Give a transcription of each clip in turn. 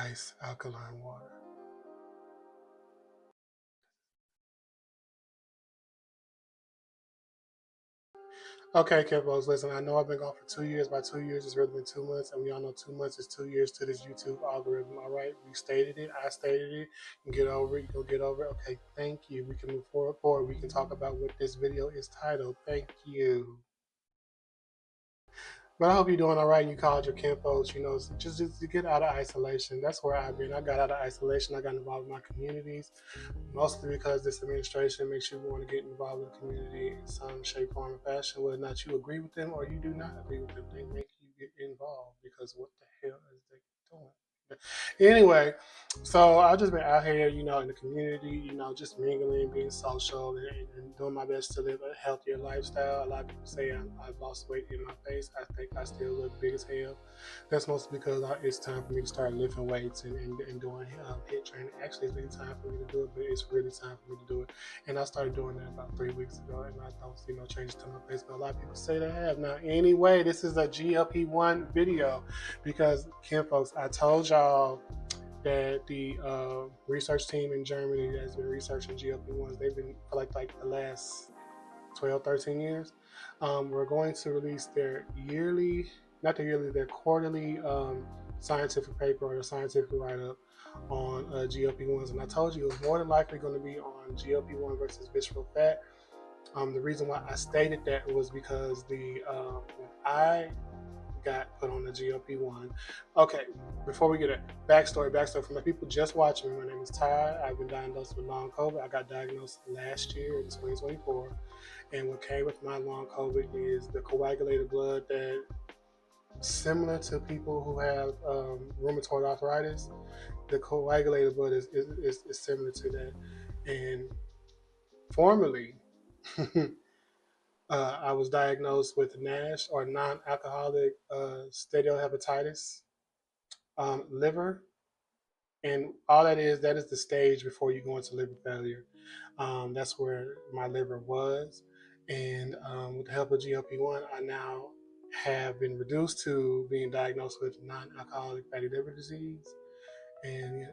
ice alkaline water. Okay, Kimbos, listen, I know I've been gone for 2 years. By 2 years, it's really been 2 months, and we all know 2 months is 2 years to this YouTube algorithm. All right, we stated it, I stated it. You can get over it, you can get over it. Okay, thank you. We can move forward. We can talk about what this video is titled. Thank you. But I hope you're doing all right. You called your kinfolks, just to get out of isolation. That's where I've been. I got out of isolation. I got involved in my communities, mostly because this administration makes you want to get involved with the community in some shape, form, or fashion. Whether or not you agree with them or you do not agree with them, they make you get involved because what the hell is they doing? Anyway, so I've just been out here, in the community, just mingling, being social, and doing my best to live a healthier lifestyle. A lot of people say I've lost weight in my face. I think I still look big as hell. That's mostly because it's time for me to start lifting weights and doing HIIT training. Actually, it's been time for me to do it, but it's really time for me to do it. And I started doing that about 3 weeks ago, and I don't see no changes to my face. But a lot of people say they have. Now, anyway, this is a GLP-1 video because, Kim folks, I told y'all that the research team in Germany has been researching GLP-1s. They've been for like the last 12, 13 years. We're going to release their their quarterly scientific paper or scientific write-up on GLP-1s. And I told you it was more than likely going to be on GLP-1 versus visceral fat. The reason why I stated that was because when I got put on the GLP-1. Okay, before we get a backstory for my people just watching me. My name is Ty. I've been diagnosed with long COVID. I got diagnosed last year in 2024. And what came with my long COVID is the coagulated blood that, similar to people who have rheumatoid arthritis, the coagulated blood is similar to that. And formerly, I was diagnosed with NASH, or non-alcoholic steatohepatitis, liver, and all that is the stage before you go into liver failure. That's where my liver was, and with the help of GLP-1, I now have been reduced to being diagnosed with non-alcoholic fatty liver disease, and yeah,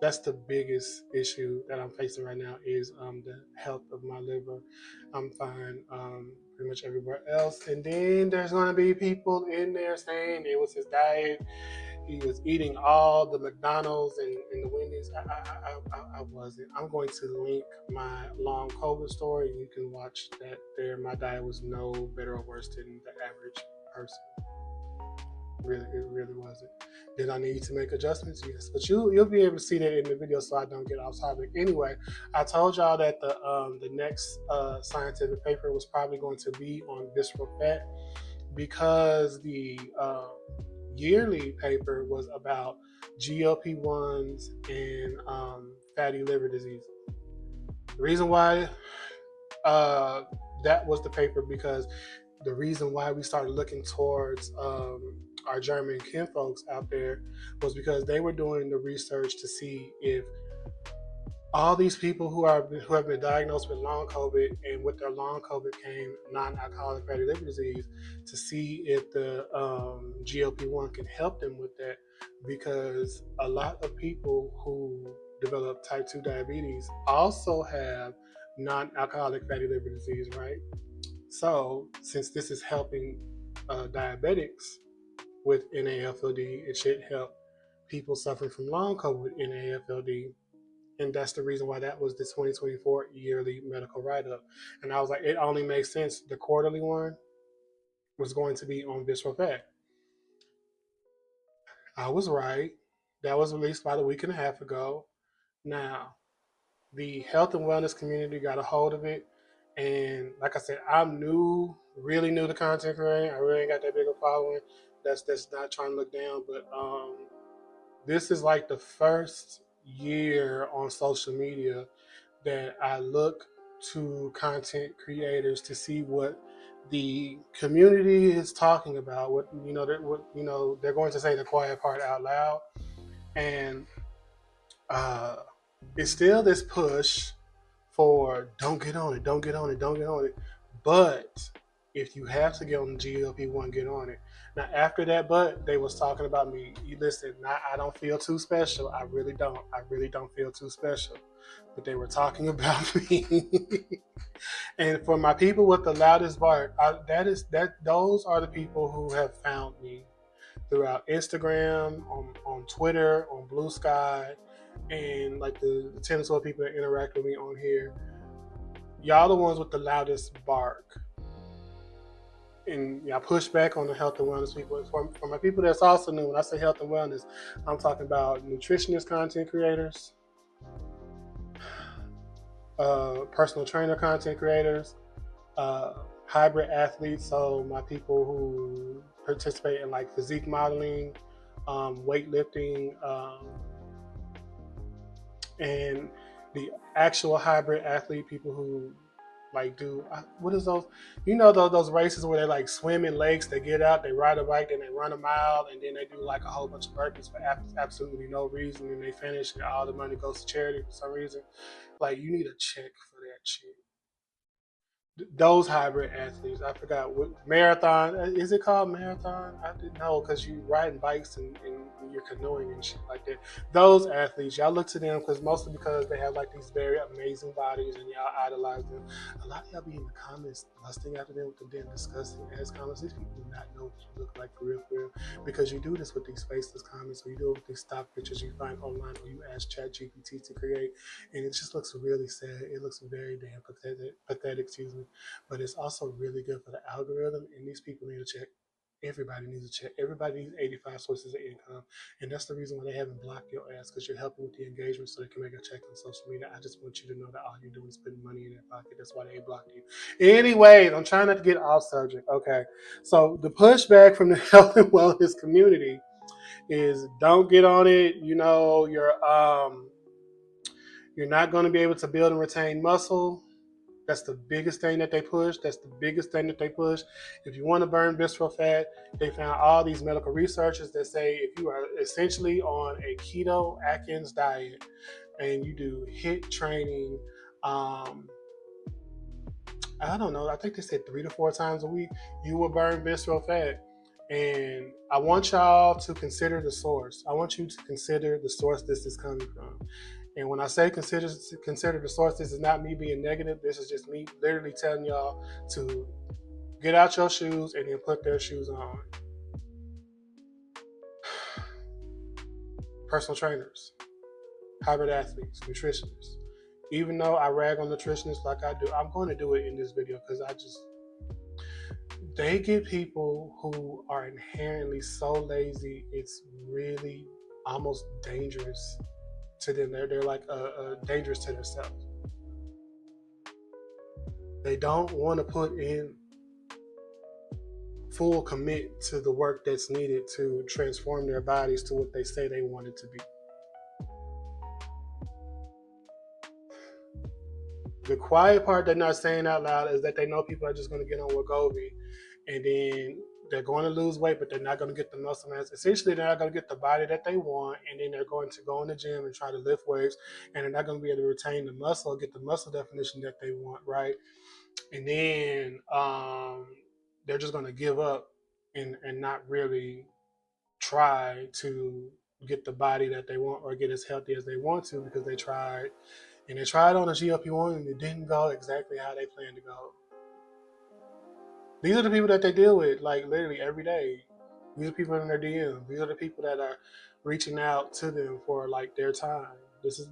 that's the biggest issue that I'm facing right now is the health of my liver. I'm fine pretty much everywhere else. And then there's going to be people in there saying it was his diet. He was eating all the McDonald's and the Wendy's. I wasn't. I'm going to link my long COVID story. You can watch that there. My diet was no better or worse than the average person. Really, it really wasn't. Did I need to make adjustments? Yes, but you'll be able to see that in the video, so I don't get off topic. Anyway, I told y'all that the next scientific paper was probably going to be on visceral fat because the yearly paper was about GLP-1s and fatty liver disease. The reason why that was the paper because the reason why we started looking towards our German kinfolks out there was because they were doing the research to see if all these people who have been diagnosed with long COVID, and with their long COVID came non-alcoholic fatty liver disease, to see if the GLP-1 can help them with that, because a lot of people who develop type 2 diabetes also have non-alcoholic fatty liver disease, right? So since this is helping diabetics with NAFLD, it should help people suffering from long COVID with NAFLD. And that's the reason why that was the 2024 yearly medical write-up. And I was like, it only makes sense. The quarterly one was going to be on visceral fat. I was right. That was released about a week and a half ago. Now, the health and wellness community got a hold of it. And like I said, I'm really new to content creating. I really ain't got that big a following. That's not trying to look down, but this is like the first year on social media that I look to content creators to see what the community is talking about. They're going to say the quiet part out loud, and it's still this push for don't get on it, don't get on it, don't get on it. But If you have to get on the GLP-1, get on it. Now after that, but they was talking about me. You listen, I don't feel too special. I really don't. I really don't feel too special. But they were talking about me. And for my people with the loudest bark, those are the people who have found me throughout Instagram, on Twitter, on Blue Sky, and like the 10 or 12 people that interact with me on here. Y'all the ones with the loudest bark. And y'all push back on the health and wellness people. For my people that's also new, when I say health and wellness, I'm talking about nutritionist content creators, personal trainer content creators, uh, hybrid athletes. So my people who participate in like physique modeling, weightlifting, and the actual hybrid athlete people who like do what is those? You know those races where they like swim in lakes. They get out, they ride a bike, then they run a mile, and then they do like a whole bunch of burpees for absolutely no reason, and they finish, and all the money goes to charity for some reason. Like you need a check for that shit. Those hybrid athletes. I forgot what marathon is it called marathon? I didn't know because you riding bikes and you're canoeing and shit like that. Those athletes, y'all look to them because mostly because they have like these very amazing bodies and y'all idolize them. A lot of y'all be in the comments lusting after them with the damn disgusting ass comments. These people do not know what you look like for real, because you do this with these faceless comments or you do it with these stock pictures you find online or you ask ChatGPT to create, and it just looks really sad. It looks very damn pathetic, excuse me. But it's also really good for the algorithm, and these people need to check. Everybody needs to check. Everybody needs 85 sources of income, and that's the reason why they haven't blocked your ass, because you're helping with the engagement, so they can make a check on social media. I just want you to know that all you're doing is putting money in their pocket. That's why they blocked you. Anyways, I'm trying not to get off subject. Okay, so the pushback from the health and wellness community is don't get on it. You know, you're not going to be able to build and retain muscle. That's the biggest thing that they push. That's the biggest thing that they push. If you want to burn visceral fat, they found all these medical researchers that say if you are essentially on a keto Atkins diet and you do HIIT training, um, I don't know, I think they said 3 to 4 times a week, you will burn visceral fat. And I want y'all to consider the source. I want you to consider the source this is coming from. And when I say consider the source, this is not me being negative. This is just me literally telling y'all to get out your shoes and then put their shoes on. Personal trainers, hybrid athletes, nutritionists. Even though I rag on nutritionists like I do, I'm going to do it in this video because they get people who are inherently so lazy, it's really almost dangerous to them. They're like dangerous to themselves. They don't want to put in full commit to the work that's needed to transform their bodies to what they say they want it to be. The quiet part they're not saying out loud is that they know people are just going to get on Wegovy and then they're going to lose weight, but they're not going to get the muscle mass. Essentially, they're not going to get the body that they want, and then they're going to go in the gym and try to lift weights, and they're not going to be able to retain the muscle or get the muscle definition that they want, right? And then they're just going to give up and not really try to get the body that they want or get as healthy as they want to because they tried and they tried on a GLP-1 and it didn't go exactly how they planned to go. These are the people that they deal with like literally every day. These are people in their DM. These are the people that are reaching out to them for like their time.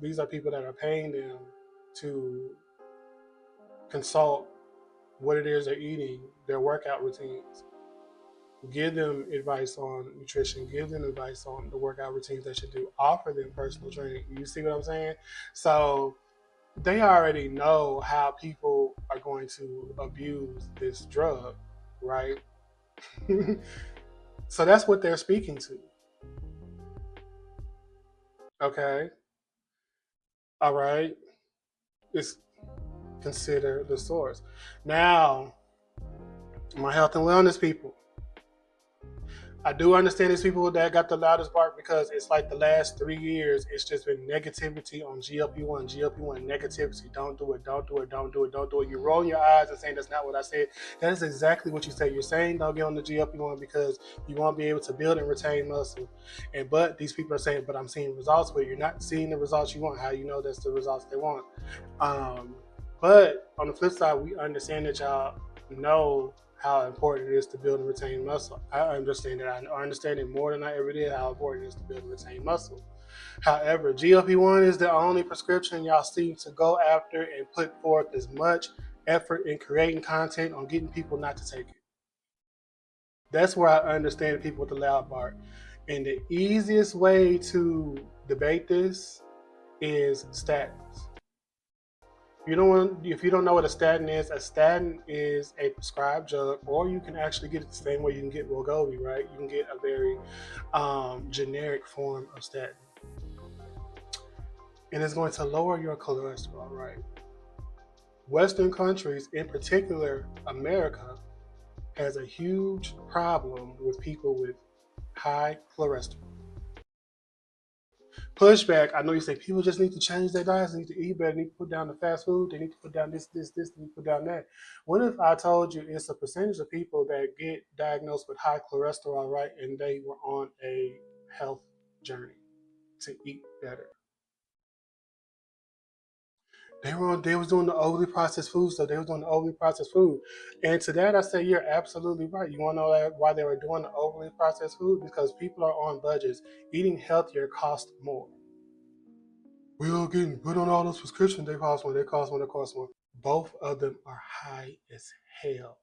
These are people that are paying them to consult what it is they're eating, their workout routines. Give them advice on nutrition, give them advice on the workout routines they should do, offer them personal training. You see what I'm saying? So they already know how people are going to abuse this drug, right? So that's what they're speaking to. Okay. All right. It's consider the source. Now, my health and wellness people, I do understand these people that got the loudest bark because it's like the last 3 years, it's just been negativity on GLP-1, GLP-1 negativity. Don't do it, don't do it, don't do it, don't do it. You're rolling your eyes and saying that's not what I said. That is exactly what you say. You're saying don't get on the GLP-1 because you won't be able to build and retain muscle. But these people are saying, but I'm seeing results, but you're not seeing the results you want. How you know that's the results they want? Um, but on the flip side, we understand that y'all know how important it is to build and retain muscle. I understand that. I understand it more than I ever did how important it is to build and retain muscle. However, GLP-1 is the only prescription y'all seem to go after and put forth as much effort in creating content on getting people not to take it. That's where I understand people with the loud bark. And the easiest way to debate this is statins. If you don't know what a statin is a prescribed drug, or you can actually get it the same way you can get Wegovy, right? You can get a very generic form of statin, and it's going to lower your cholesterol, right? Western countries, in particular America, has a huge problem with people with high cholesterol. Pushback. I know you say people just need to change their diets, they need to eat better, they need to put down the fast food, they need to put down this, they need to put down that. What if I told you it's a percentage of people that get diagnosed with high cholesterol, right, and they were on a health journey to eat better? They was doing the overly processed food stuff. They was doing the overly processed food. And to that I say you're absolutely right. You wanna know why they were doing the overly processed food? Because people are on budgets. Eating healthier costs more. We all getting put on all those prescriptions. They cost more. They cost more. They cost more. Both of them are high as hell,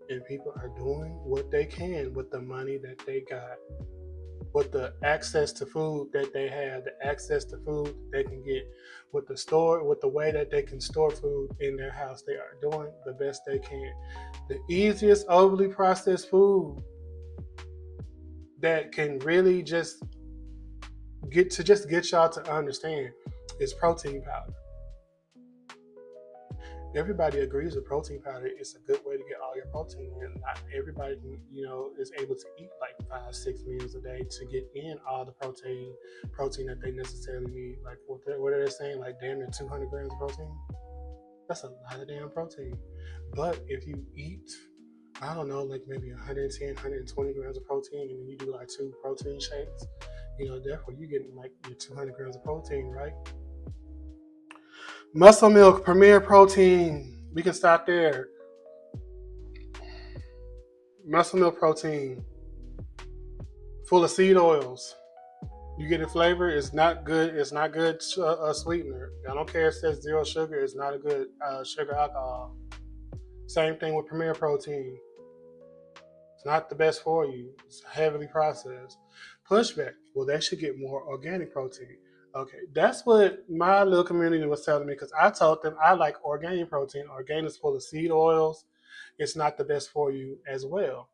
and people are doing what they can with the money that they got, with the access to food that they have, the access to food they can get, with the way that they can store food in their house. They are doing the best they can. The easiest overly processed food that can really just get y'all to understand is protein powder. Everybody agrees that protein powder is a good way to get all your protein in. Not everybody, is able to eat like 5, 6 meals a day to get in all the protein that they necessarily need. Like what are they saying? Like damn near 200 grams of protein. That's a lot of damn protein. But if you eat, I don't know, like maybe 110, 120 grams of protein, and then you do like 2 protein shakes, therefore you're getting like your 200 grams of protein, right? Muscle milk, Premier Protein. We can stop there. Muscle milk protein, full of seed oils. You get a flavor. It's not good. It's not good sweetener. I don't care if it says zero sugar. It's not a good sugar alcohol. Same thing with Premier Protein. It's not the best for you. It's heavily processed. Pushback. Well, they should get more organic protein. Okay, that's what my little community was telling me because I told them I like organic protein. Organic is full of seed oils. It's not the best for you as well.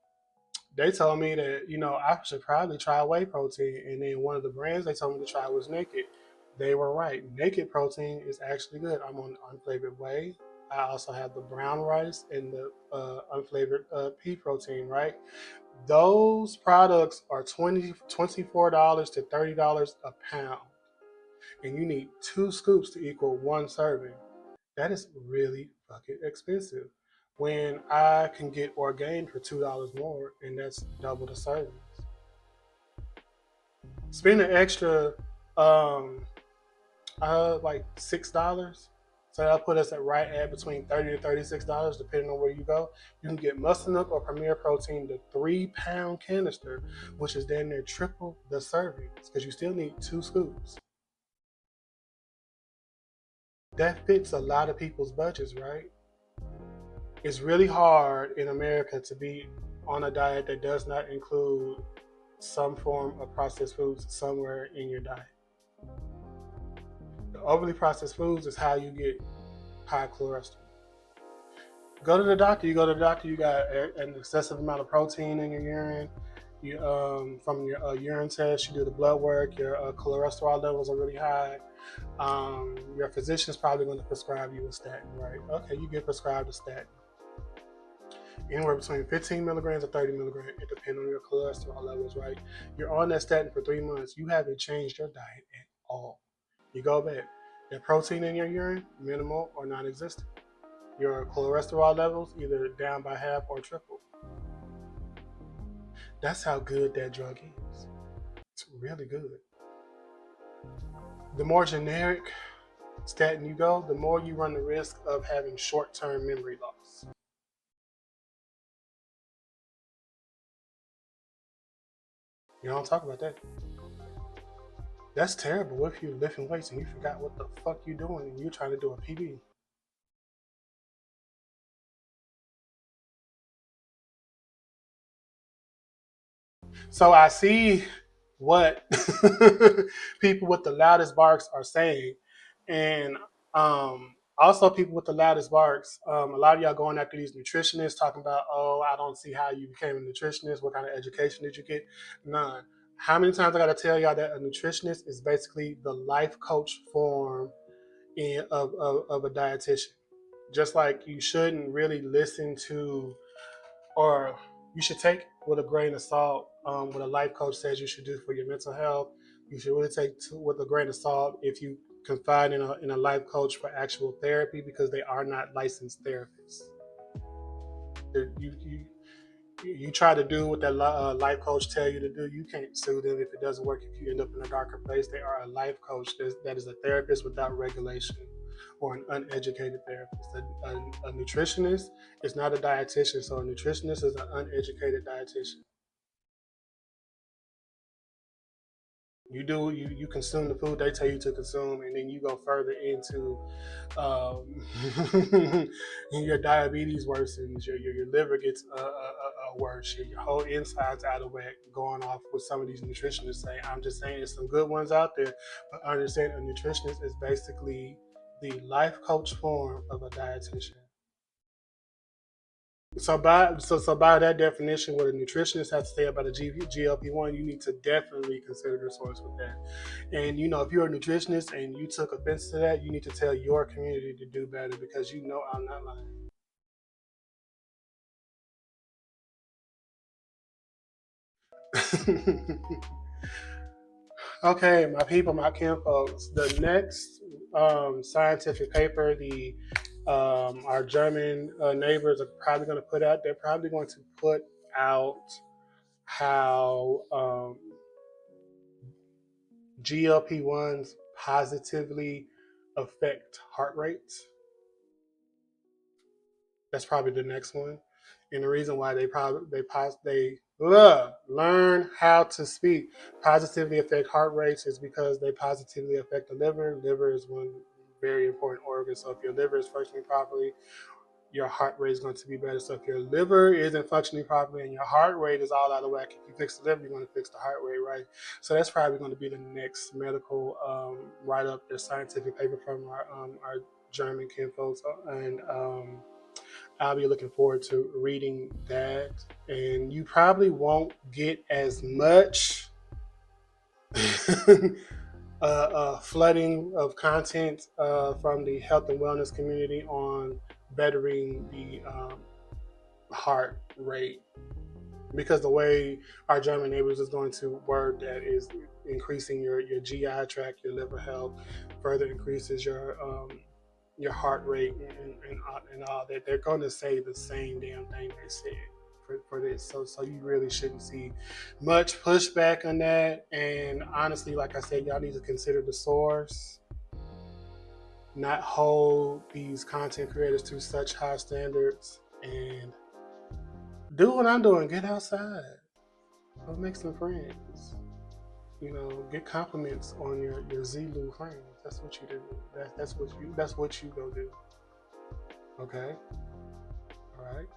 They told me that I should probably try whey protein, and then one of the brands they told me to try was Naked. They were right. Naked protein is actually good. I'm on unflavored whey. I also have the brown rice and the unflavored pea protein. Right, those products are $24 to $30 a pound, and you need 2 scoops to equal 1 serving. That is really fucking expensive. When I can get Orgain for $2 more, and that's double the service. Spend an extra, like $6. So that'll put us at between $30 to $36, depending on where you go. You can get Muscle Milk or Premier Protein, the 3-pound canister, which is damn near triple the servings, because you still need 2 scoops. That fits a lot of people's budgets, right? It's really hard in America to be on a diet that does not include some form of processed foods somewhere in your diet. The overly processed foods is how you get high cholesterol. Go to the doctor. You go to the doctor. You got an excessive amount of protein in your urine. You from your urine test, you do the blood work. Your cholesterol levels are really high. Your physician's probably going to prescribe you a statin, right? Okay, you get prescribed a statin. anywhere between 15 milligrams or 30 milligrams. It depends on your cholesterol levels, right? You're on that statin for 3 months. You haven't changed your diet at all. You go back. The protein in your urine, minimal or non-existent. Your cholesterol levels either down by half or triple. That's how good that drug is. It's really good. The more generic statin you go, the more you run the risk of having short-term memory loss. You don't talk about that. That's terrible. What if you're lifting weights and you forgot what the fuck you're doing and you're trying to do a PB? So I see what people with the loudest barks are saying, and also people with the loudest barks. A lot of y'all going after these nutritionists, talking about, oh, I don't see how you became a nutritionist. What kind of education did you get? None. How many times I got to tell y'all that a nutritionist is basically the life coach form of a dietitian? Just like you shouldn't really listen to, or you should take with a grain of salt what a life coach says you should do for your mental health. You should really take with a grain of salt if you confide in a life coach for actual therapy, because they are not licensed therapists. You try to do what that life coach tell you to do. You can't sue them if it doesn't work. If you end up in a darker place, they are a life coach that is a therapist without regulation, or an uneducated therapist. A nutritionist is not a dietitian, so a nutritionist is an uneducated dietitian. You consume the food they tell you to consume, and then you go further into your diabetes worsens, your liver gets worse, your whole insides out of whack. Going off what some of these nutritionists say, I'm just saying there's some good ones out there, but understand a nutritionist is basically the life coach form of a dietitian. So by that definition, what a nutritionist has to say about a GLP-1, you need to definitely consider the source with that. And if you're a nutritionist and you took offense to that, you need to tell your community to do better, because I'm not lying. Okay, my people, my kin folks. The next scientific paper, the our German neighbors are probably going to put out. They're probably going to put out how GLP-1s positively affect heart rates. That's probably the next one. And the reason why they learn how to speak positively affect heart rates is because they positively affect the liver. Liver is one very important organ. So if your liver is functioning properly, your heart rate is going to be better. So if your liver isn't functioning properly and your heart rate is all out of whack, if you fix the liver, you're going to fix the heart rate, right? So that's probably going to be the next medical write up, the scientific paper from our German kinfolks, and I'll be looking forward to reading that. And you probably won't get as much flooding of content from the health and wellness community on bettering the heart rate, because the way our German neighbors is going to word that is increasing your GI tract, your liver health, further increases your heart rate and all that. They're going to say the same damn thing they said for this. So you really shouldn't see much pushback on that. And honestly, like I said, y'all need to consider the source, not hold these content creators to such high standards, and do what I'm doing. Get outside. Go make some friends. Get compliments on your Zulu friends. That's what you do. That's what you go do. Okay. All right.